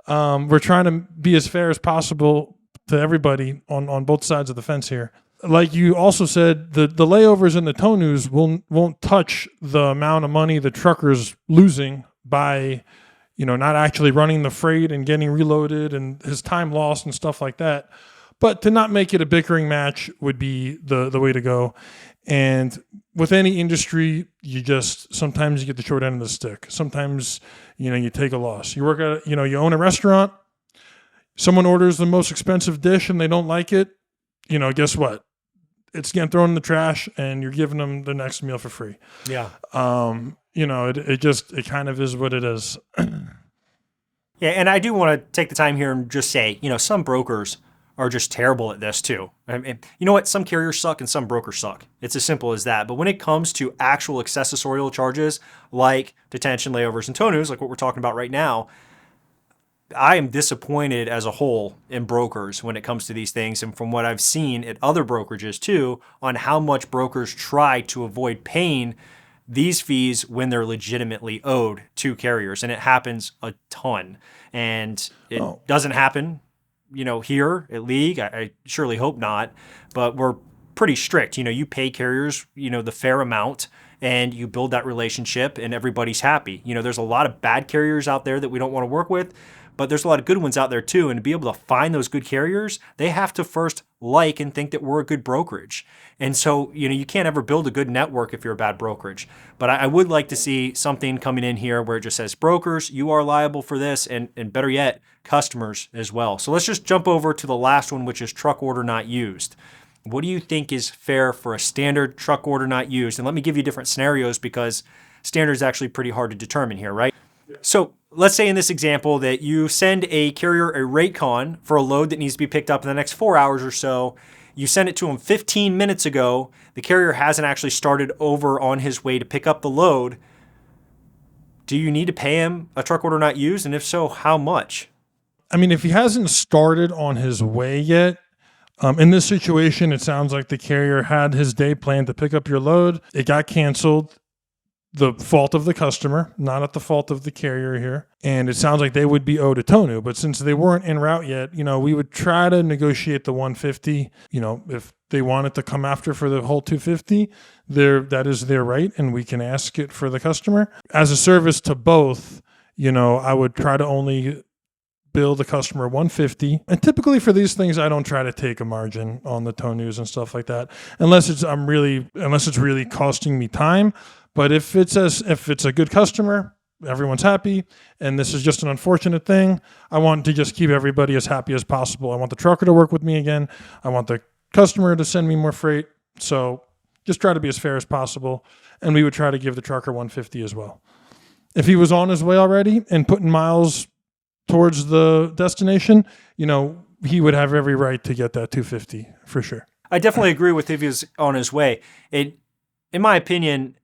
We're trying to be as fair as possible to everybody on both sides of the fence here. Like you also said, the layovers and the TONUs won't touch the amount of money the trucker's losing by not actually running the freight and getting reloaded and his time lost and stuff like that. But to not make it a bickering match would be the way to go. And with any industry, sometimes you get the short end of the stick. Sometimes, you take a loss. You work at, you own a restaurant, someone orders the most expensive dish and they don't like it. Guess what? It's getting thrown in the trash and you're giving them the next meal for free. Yeah. It kind of is what it is. Yeah, and I do want to take the time here and just say, some brokers are just terrible at this too. I mean, you know what? Some carriers suck and some brokers suck. It's as simple as that. But when it comes to actual accessorial charges like detention, layovers, and TONUs, like what we're talking about right now, I am disappointed as a whole in brokers when it comes to these things. And from what I've seen at other brokerages too, on how much brokers try to avoid paying these fees when they're legitimately owed to carriers. And it happens a ton. And it doesn't happen, here at League. I surely hope not, but we're pretty strict. You pay carriers, the fair amount, and you build that relationship and everybody's happy. There's a lot of bad carriers out there that we don't want to work with, but there's a lot of good ones out there too. And to be able to find those good carriers, they have to first like and think that we're a good brokerage. And so, you can't ever build a good network if you're a bad brokerage. But I would like to see something coming in here where it just says brokers, you are liable for this, and better yet, customers as well. So let's just jump over to the last one, which is truck order not used. What do you think is fair for a standard truck order not used? And let me give you different scenarios because standard is actually pretty hard to determine here, right? So let's say in this example that you send a carrier a rate con for a load that needs to be picked up in the next 4 hours or so. You send it to him 15 minutes ago. The carrier hasn't actually started over on his way to pick up the load. Do you need to pay him a truck order not used? And if so, how much? I mean, if he hasn't started on his way yet, in this situation, it sounds like the carrier had his day planned to pick up your load. It got canceled. The fault of the customer, not at the fault of the carrier here. And it sounds like they would be owed a TONU, but since they weren't en route yet, we would try to negotiate the 150. If they wanted to come after for the whole 250, that is their right, and we can ask it for the customer. As a service to both, I would try to only bill the customer 150. And typically for these things, I don't try to take a margin on the TONUs and stuff like that, unless it's really costing me time. But if it's a good customer, everyone's happy, and this is just an unfortunate thing, I want to just keep everybody as happy as possible. I want the trucker to work with me again. I want the customer to send me more freight. So just try to be as fair as possible. And we would try to give the trucker 150 as well. If he was on his way already and putting miles towards the destination, he would have every right to get that 250 for sure. I definitely agree with if he was on his way. In my opinion,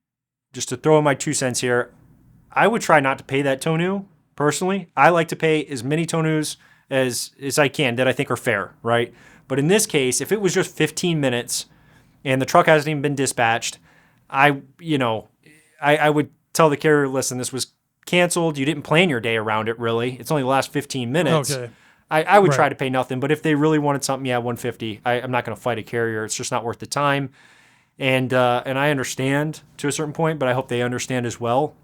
just to throw in my 2 cents here, I would try not to pay that TONU personally. I like to pay as many TONUs as I can that I think are fair, right? But in this case, if it was just 15 minutes and the truck hasn't even been dispatched, I would tell the carrier, listen, this was canceled. You didn't plan your day around it, really. It's only the last 15 minutes. Okay. I would try to pay nothing. But if they really wanted something, 150. I'm not going to fight a carrier. It's just not worth the time. And I understand to a certain point, but I hope they understand as well.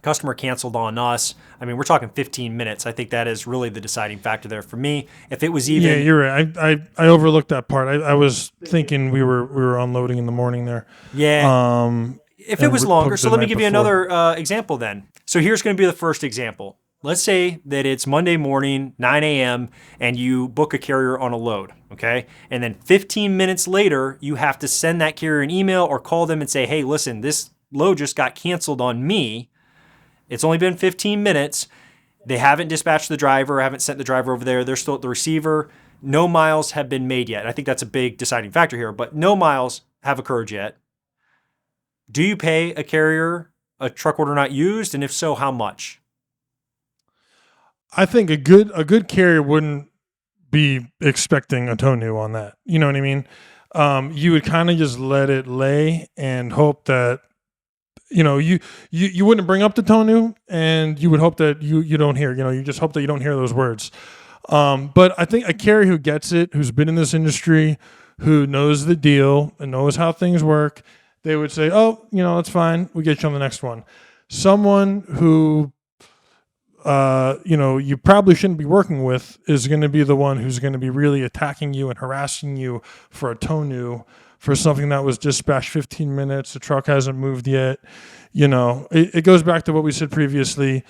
Customer canceled on us. I mean, we're talking 15 minutes. I think that is really the deciding factor there for me. If it was even... Yeah, you're right. I overlooked that part. I was thinking we were unloading in the morning there. Yeah. If it was longer, so let me give you another example then. So here's going to be the first example. Let's say that it's Monday morning, 9 a.m., and you book a carrier on a load, okay? And then 15 minutes later, you have to send that carrier an email or call them and say, hey, listen, this load just got canceled on me. It's only been 15 minutes. They haven't dispatched the driver, haven't sent the driver over there. They're still at the receiver. No miles have been made yet. I think that's a big deciding factor here, but no miles have occurred yet. Do you pay a carrier a truck order not used? And if so, how much? I think a good carrier wouldn't be expecting a TONU on that. You know what I mean? You would kind of just let it lay and hope that, you wouldn't bring up the TONU, and you would hope that you don't hear, you just hope that you don't hear those words. But I think a carrier who gets it, who's been in this industry, who knows the deal and knows how things work, they would say, oh, that's fine. We'll get you on the next one. Someone who, you probably shouldn't be working with is going to be the one who's going to be really attacking you and harassing you for a TONU, for something that was dispatched 15 minutes. The truck hasn't moved yet. It goes back to what we said previously.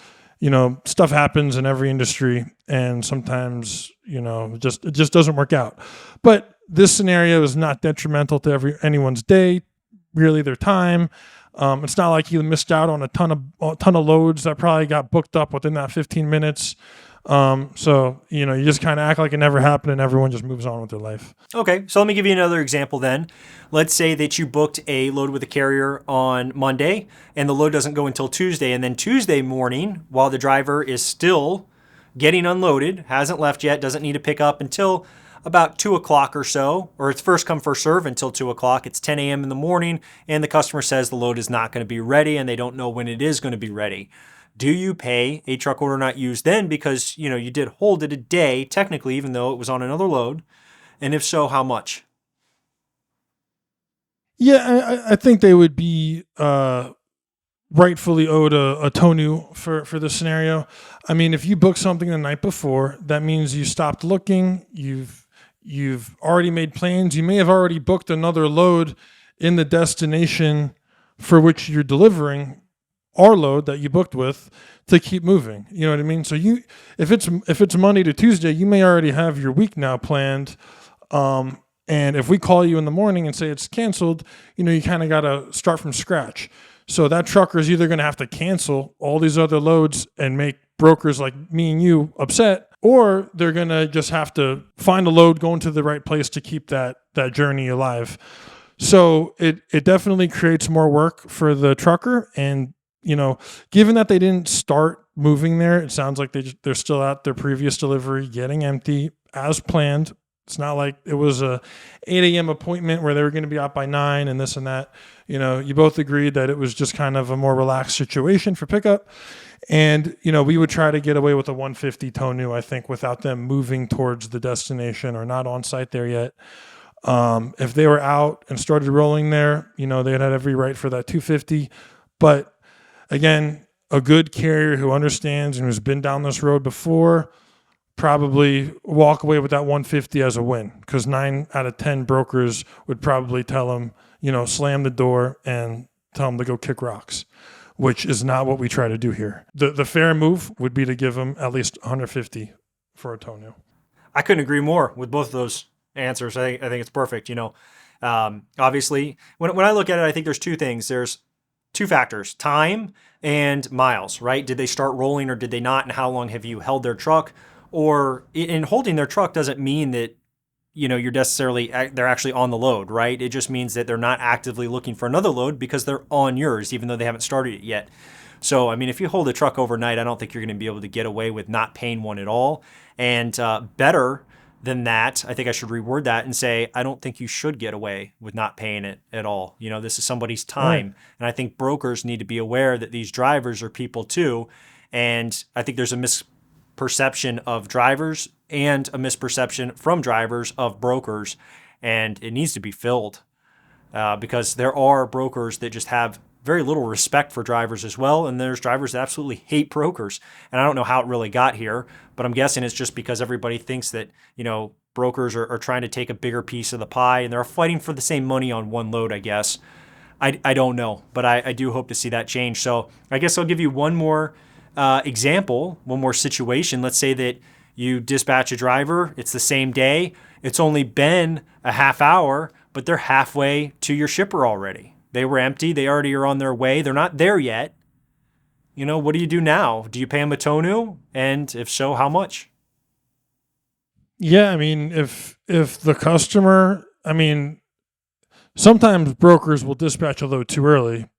Stuff happens in every industry, and sometimes, it just doesn't work out. But this scenario is not detrimental to anyone's day, really their time. It's not like you missed out on a ton of loads that probably got booked up within that 15 minutes. So, you just kind of act like it never happened, and everyone just moves on with their life. Okay, so let me give you another example then. Let's say that you booked a load with a carrier on Monday, and the load doesn't go until Tuesday. And then Tuesday morning, while the driver is still getting unloaded, hasn't left yet, doesn't need to pick up until about 2 o'clock or so, or it's first come, first serve until 2 o'clock. It's 10 a.m. in the morning, and the customer says the load is not going to be ready, and they don't know when it is going to be ready. Do you pay a truck order not used then because, you did hold it a day, technically, even though it was on another load? And if so, how much? Yeah, I think they would be rightfully owed a TONU for this scenario. I mean, if you book something the night before, that means you stopped looking. You've already made plans. You may have already booked another load in the destination for which you're delivering our load that you booked with to keep moving. You know what I mean? So if it's Monday to Tuesday, you may already have your week now planned. And if we call you in the morning and say it's canceled, you kind of got to start from scratch. So that trucker is either going to have to cancel all these other loads and make brokers like me and you upset, or they're going to just have to find a load going to the right place to keep that journey alive. So it definitely creates more work for the trucker. And given that they didn't start moving there, it sounds like they're still at their previous delivery, getting empty as planned. It's not like it was a 8 a.m. appointment where they were going to be out by 9 and this and that. You both agreed that it was just kind of a more relaxed situation for pickup. And, we would try to get away with a 150 TONU, I think, without them moving towards the destination or not on site there yet. If they were out and started rolling there, they had every right for that 250. But again, a good carrier who understands and who's been down this road before probably walk away with that 150 as a win, because 9 out of 10 brokers would probably tell them, slam the door and tell them to go kick rocks, which is not what we try to do here. The fair move would be to give them at least 150 for a TONU. I couldn't agree more with both of those answers. I think it's perfect. Obviously, when I look at it, I think there's two things. There's two factors: time and miles, right? Did they start rolling or did they not? And how long have you held their truck? Or in holding their truck doesn't mean that, they're actually on the load, right? It just means that they're not actively looking for another load because they're on yours, even though they haven't started it yet. So, if you hold a truck overnight, I don't think you're going to be able to get away with not paying one at all. And better than that, I think I should reword that and say, I don't think you should get away with not paying it at all. This is somebody's time. Right. And I think brokers need to be aware that these drivers are people too. And I think there's a misperception of drivers and a misperception from drivers of brokers. And it needs to be filled because there are brokers that just have very little respect for drivers as well. And there's drivers that absolutely hate brokers. And I don't know how it really got here, but I'm guessing it's just because everybody thinks that, brokers are trying to take a bigger piece of the pie and they're fighting for the same money on one load, I guess. I don't know, but I do hope to see that change. So I guess I'll give you one more example, one more situation. Let's say that you dispatch a driver. It's the same day. It's only been a half hour, but they're halfway to your shipper already. They were empty. They already are on their way. They're not there yet. What do you do now? Do you pay them a TONU? And if so, how much? Yeah, if the customer, sometimes brokers will dispatch a load too early.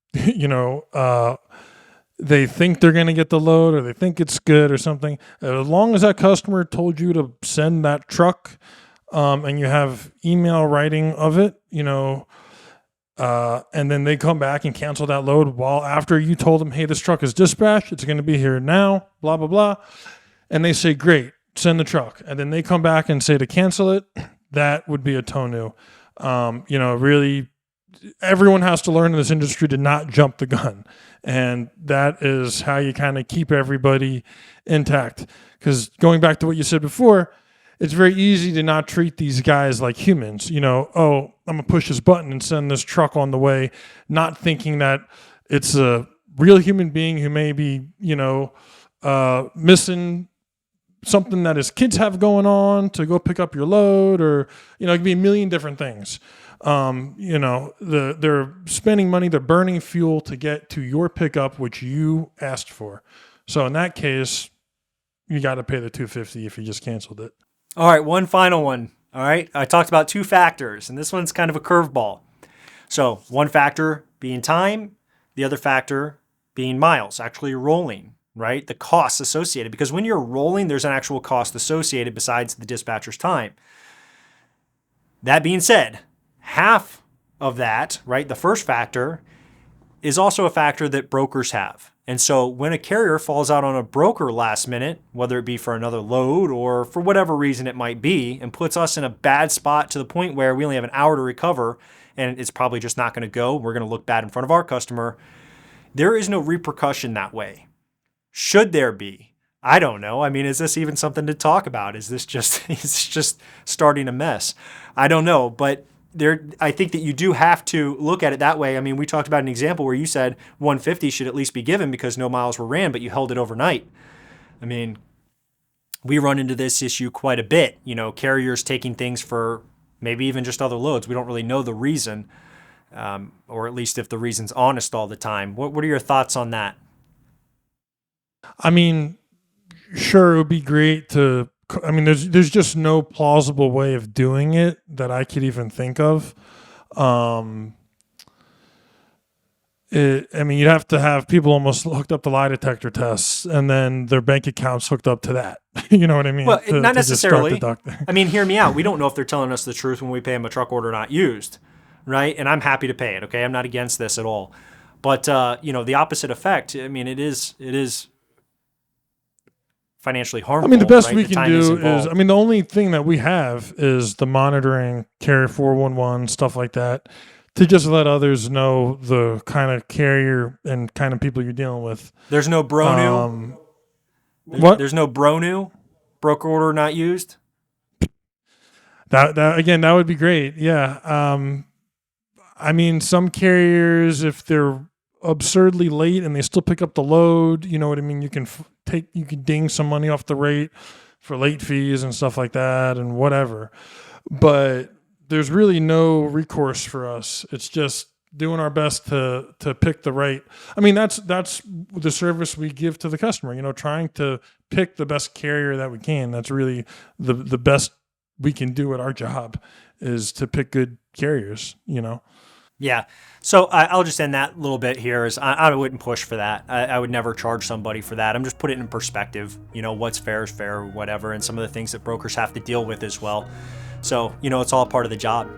they think they're going to get the load or they think it's good or something. As long as that customer told you to send that truck, and you have email writing of it, and then they come back and cancel that load while after you told them, hey, this truck is dispatched, it's going to be here now, blah, blah, blah. And they say, great, send the truck. And then they come back and say to cancel it, that would be a TONU. Really, everyone has to learn in this industry to not jump the gun. And that is how you kind of keep everybody intact. Because going back to what you said before, it's very easy to not treat these guys like humans. I'm going to push this button and send this truck on the way, not thinking that it's a real human being who may be, missing something that his kids have going on to go pick up your load, or, it could be a million different things. They're spending money, they're burning fuel to get to your pickup, which you asked for. So in that case, you got to pay the $250 if you just canceled it. All right, one final one. All right, I talked about two factors, and this one's kind of a curveball. So one factor being time, the other factor being miles, actually rolling, right? The costs associated, because when you're rolling, there's an actual cost associated besides the dispatcher's time. That being said, half of that, right, the first factor, is also a factor that brokers have. And so when a carrier falls out on a broker last minute, whether it be for another load or for whatever reason it might be, and puts us in a bad spot to the point where we only have an hour to recover and it's probably just not going to go, we're going to look bad in front of our customer, there is no repercussion that way. Should there be? I don't know. I mean, is this even something to talk about? Is this just starting a mess? I don't know, but I think that you do have to look at it that way. I mean, we talked about an example where you said 150 should at least be given because no miles were ran, but you held it overnight. I mean, we run into this issue quite a bit. Carriers taking things for maybe even just other loads. We don't really know the reason, or at least if the reason's honest all the time. What are your thoughts on that? I mean, sure, it would be great to. There's just no plausible way of doing it that I could even think of. You'd have to have people almost hooked up to lie detector tests and then their bank accounts hooked up to that. You know what I mean? Well, not necessarily. I mean, hear me out. We don't know if they're telling us the truth when we pay them a truck order not used, right? And I'm happy to pay it, okay? I'm not against this at all. But, the opposite effect, it is financially harmful. The best we the can do is, the only thing that we have is the monitoring, carrier 411, stuff like that, to just let others know the kind of carrier and kind of people you're dealing with. There's no BRONU. What? There's no BRONU, broker order not used. That would be great. Yeah. Some carriers, if they're absurdly late and they still pick up the load, you know what I mean? You can ding some money off the rate for late fees and stuff like that and whatever. But there's really no recourse for us. It's just doing our best to pick the right. That's the service we give to the customer, trying to pick the best carrier that we can. That's really the best we can do at our job, is to pick good carriers, Yeah. So I'll just end that little bit here. Is I wouldn't push for that. I would never charge somebody for that. I'm just putting it in perspective. What's fair is fair, or whatever, and some of the things that brokers have to deal with as well. So, it's all part of the job.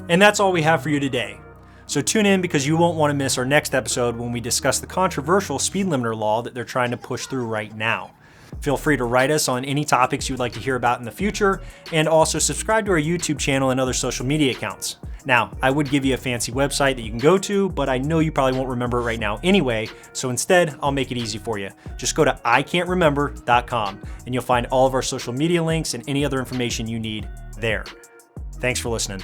And that's all we have for you today. So tune in, because you won't want to miss our next episode when we discuss the controversial speed limiter law that they're trying to push through right now. Feel free to write us on any topics you'd like to hear about in the future, and also subscribe to our YouTube channel and other social media accounts. Now, I would give you a fancy website that you can go to, but I know you probably won't remember it right now anyway, so instead, I'll make it easy for you. Just go to ican'tremember.com, and you'll find all of our social media links and any other information you need there. Thanks for listening.